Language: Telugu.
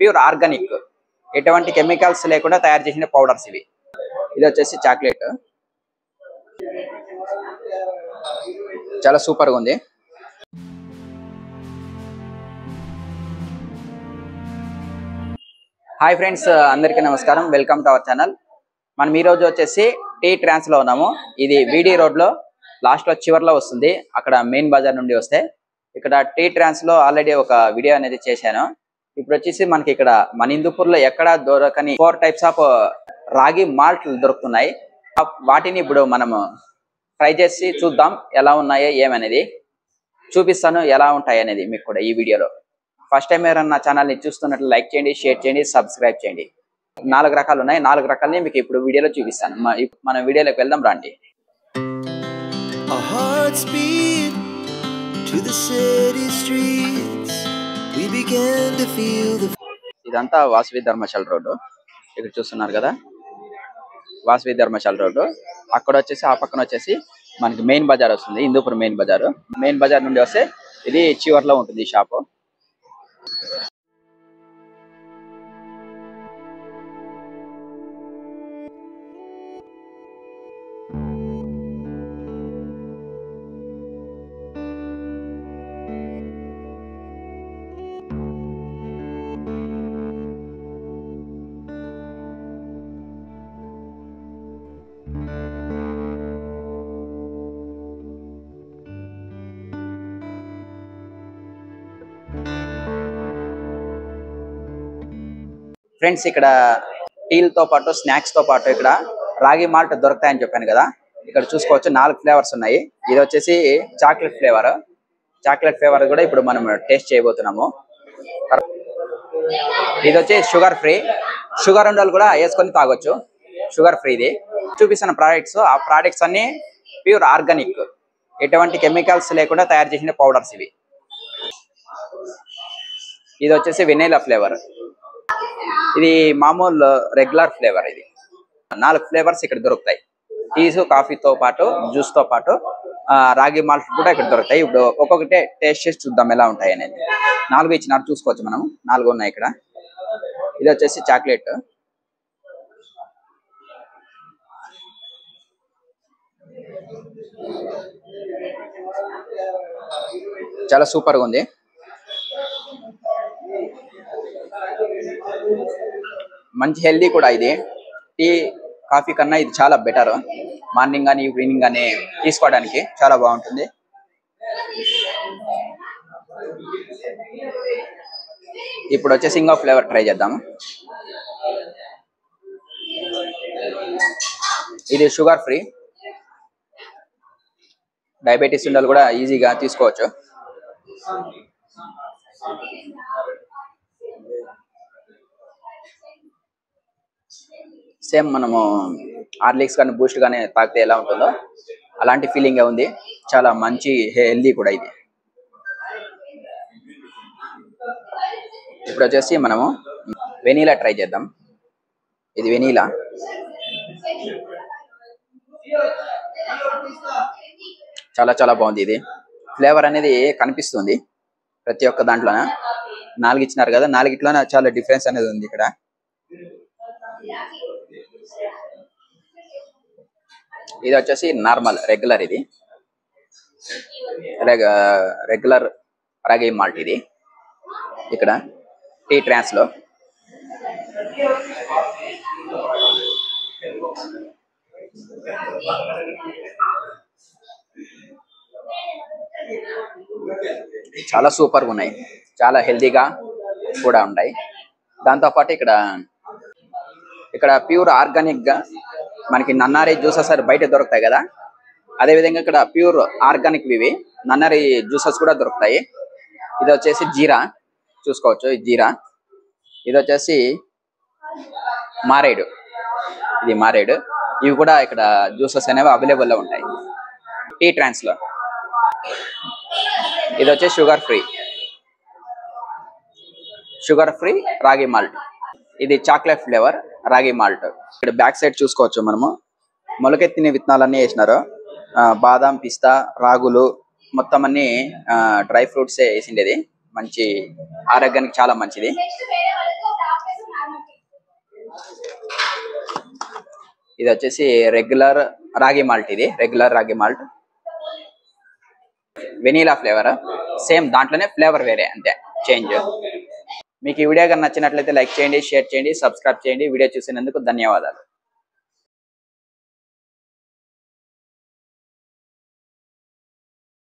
ప్యూర్ ఆర్గానిక్, ఎటువంటి కెమికల్స్ లేకుండా తయారు చేసిన పౌడర్స్ ఇవి. ఇది వచ్చేసి చాక్లెట్, చాలా సూపర్ గా ఉంది. హాయ్ ఫ్రెండ్స్, అందరికీ నమస్కారం. Welcome to our channel. మనం ఈ రోజు వచ్చేసి టీ ట్రాన్స్ లో ఉన్నాము. ఇది వీడి రోడ్ లో లాస్ట్ లో చివర్లో వస్తుంది, అక్కడ మెయిన్ బజార్ నుండి వస్తే. ఇక్కడ టీ ట్రాన్స్ లో ఆల్రెడీ ఒక వీడియో అనేది చేశాను. ఇప్పుడు వచ్చేసి మనకి ఇక్కడ మన హిందూపూర్ లో ఎక్కడ దొరకని 4 టైప్స్ ఆఫ్ రాగి మాల్ట్ దొరుకుతున్నాయి. వాటిని ఇప్పుడు మనము ట్రై చేసి చూద్దాం ఎలా ఉన్నాయో ఏమనేది చూపిస్తాను, ఎలా ఉంటాయి అనేది మీకు కూడా ఈ వీడియోలో. ఫస్ట్ టైం ఎవరైనా నా ఛానల్ని చూస్తున్నట్లు లైక్ చేయండి, షేర్ చేయండి, సబ్స్క్రైబ్ చేయండి. 4 రకాలు ఉన్నాయి. 4 రకాలని మీకు ఇప్పుడు వీడియోలో చూపిస్తాను. మన వీడియోలోకి వెళ్దాం రండి. ఇదంతా వాసవి ధర్మశాల రోడ్డు. ఇక్కడ చూస్తున్నారు కదా, వాసవి ధర్మశాల రోడ్డు. అక్కడ వచ్చేసి ఆ పక్కన వచ్చేసి మనకి మెయిన్ బజార్ వస్తుంది, హిందూపూర్ మెయిన్ బజార్. మెయిన్ బజార్ నుండి వస్తే ఇది చివర్లో ఉంటుంది ఈ షాపు. ఫ్రెండ్స్, ఇక్కడ టీలతో పాటు స్నాక్స్ తో పాటు ఇక్కడ రాగి మాల్ట్ దొరుకుతాయని చెప్పాను కదా. ఇక్కడ చూసుకోవచ్చు 4 ఫ్లేవర్స్ ఉన్నాయి. ఇది వచ్చేసి చాక్లెట్ ఫ్లేవర్. చాక్లెట్ ఫ్లేవర్ కూడా ఇప్పుడు మనం టేస్ట్ చేయబోతున్నాము. ఇది వచ్చి షుగర్ ఫ్రీ. షుగర్ ఉండలు కూడా వేసుకొని తాగొచ్చు, షుగర్ ఫ్రీది. చూపిస్తున్న ప్రోడక్ట్స్, ఆ ప్రోడక్ట్స్ అన్ని ప్యూర్ ఆర్గానిక్, ఎటువంటి కెమికల్స్ లేకుండా తయారు చేసిన పౌడర్స్ ఇవి. ఇది వచ్చేసి వెనీలా ఫ్లేవర్. ఇది మామూలు రెగ్యులర్ ఫ్లేవర్. ఇది 4 ఫ్లేవర్స్ ఇక్కడ దొరుకుతాయి. టీస్, కాఫీతో పాటు జ్యూస్ తో పాటు రాగి మాల్ట్ కూడా ఇక్కడ దొరుకుతాయి. ఇప్పుడు ఒక్కొక్కటే టేస్ట్ చేసి చూద్దాం ఎలా ఉంటాయి అనేది. 4 ఇచ్చినారు, చూసుకోవచ్చు మనం. 4 ఉన్నాయి ఇక్కడ. ఇది వచ్చేసి చాక్లెట్. చాలా సూపర్ గా ఉంది. మంచి హెల్దీ కూడా. ఇది టీ, కాఫీ కన్నా ఇది చాలా బెటర్. మార్నింగ్ కానీ ఈవినింగ్ కానీ తీసుకోవడానికి చాలా బాగుంటుంది. ఇప్పుడు వచ్చేసి ఇంకో ఫ్లేవర్ ట్రై చేద్దాము. ఇది షుగర్ ఫ్రీ. డయాబెటీస్ ఉండలు కూడా ఈజీగా తీసుకోవచ్చు. సేమ్ మనము హార్లిక్స్ కానీ బూస్ట్ కానీ తాగితే ఎలా ఉంటుందో అలాంటి ఫీలింగే ఉంది. చాలా మంచి హెల్దీ కూడా ఇది. ఇప్పుడు వచ్చేసి మనము వెనీలా ట్రై చేద్దాం. ఇది వెనీలా. చాలా చాలా బాగుంది. ఇది ఫ్లేవర్ అనేది కనిపిస్తుంది ప్రతి ఒక్క దాంట్లోన. 4 ఇచ్చినారు కదా, 4 చాలా డిఫరెన్స్ అనేది ఉంది ఇక్కడ. ఇది వచ్చేసి నార్మల్ రెగ్యులర్. ఇది రెగ్యులర్ రాగి మాల్ట్. ఇది ఇక్కడ టీ ట్రాన్స్ లో. చాలా సూపర్ గా ఉన్నాయి, చాలా హెల్దీగా కూడా ఉంటాయి. దాంతోపాటు ఇక్కడ ప్యూర్ ఆర్గానిక్ గా మనకి నన్నారి జ్యూసెస్ బయట దొరుకుతాయి కదా, అదేవిధంగా ఇక్కడ ప్యూర్ ఆర్గానిక్ ఇవి నన్నారి జ్యూసెస్ కూడా దొరుకుతాయి. ఇది వచ్చేసి జీరా, చూసుకోవచ్చు. ఇది జీరా. ఇది వచ్చేసి మారేడు. ఇది మారేడు. ఇవి కూడా ఇక్కడ జ్యూసెస్ అనేవి అవైలబుల్ లో ఉంటాయి టీ ట్రాన్స్ లో. ఇది వచ్చేసి షుగర్ ఫ్రీ. షుగర్ ఫ్రీ రాగి మాల్ట్. ఇది చాక్లెట్ ఫ్లేవర్ రాగి మాల్ట్. ఇక్కడ బ్యాక్ సైడ్ చూసుకోవచ్చు మనము మొలకెత్తిన విత్తనాలన్నీ వేసినారు. బాదాం, పిస్తా, రాగులు మొత్తం అన్ని డ్రై ఫ్రూట్స్ వేసిండేది. మంచి ఆరోగ్యానికి చాలా మంచిది. ఇది వచ్చేసి రెగ్యులర్ రాగి మాల్ట్. ఇది రెగ్యులర్ రాగి మాల్ట్, వెనీలా ఫ్లేవర్. సేమ్ దాంట్లోనే ఫ్లేవర్ వేరే, అంతే చేంజ్. మీకు ఈ వీడియో కనుక నచ్చినట్లయితే లైక్ చేయండి, షేర్ చేయండి, సబ్స్క్రైబ్ చేయండి. వీడియో చూసినందుకు ధన్యవాదాలు.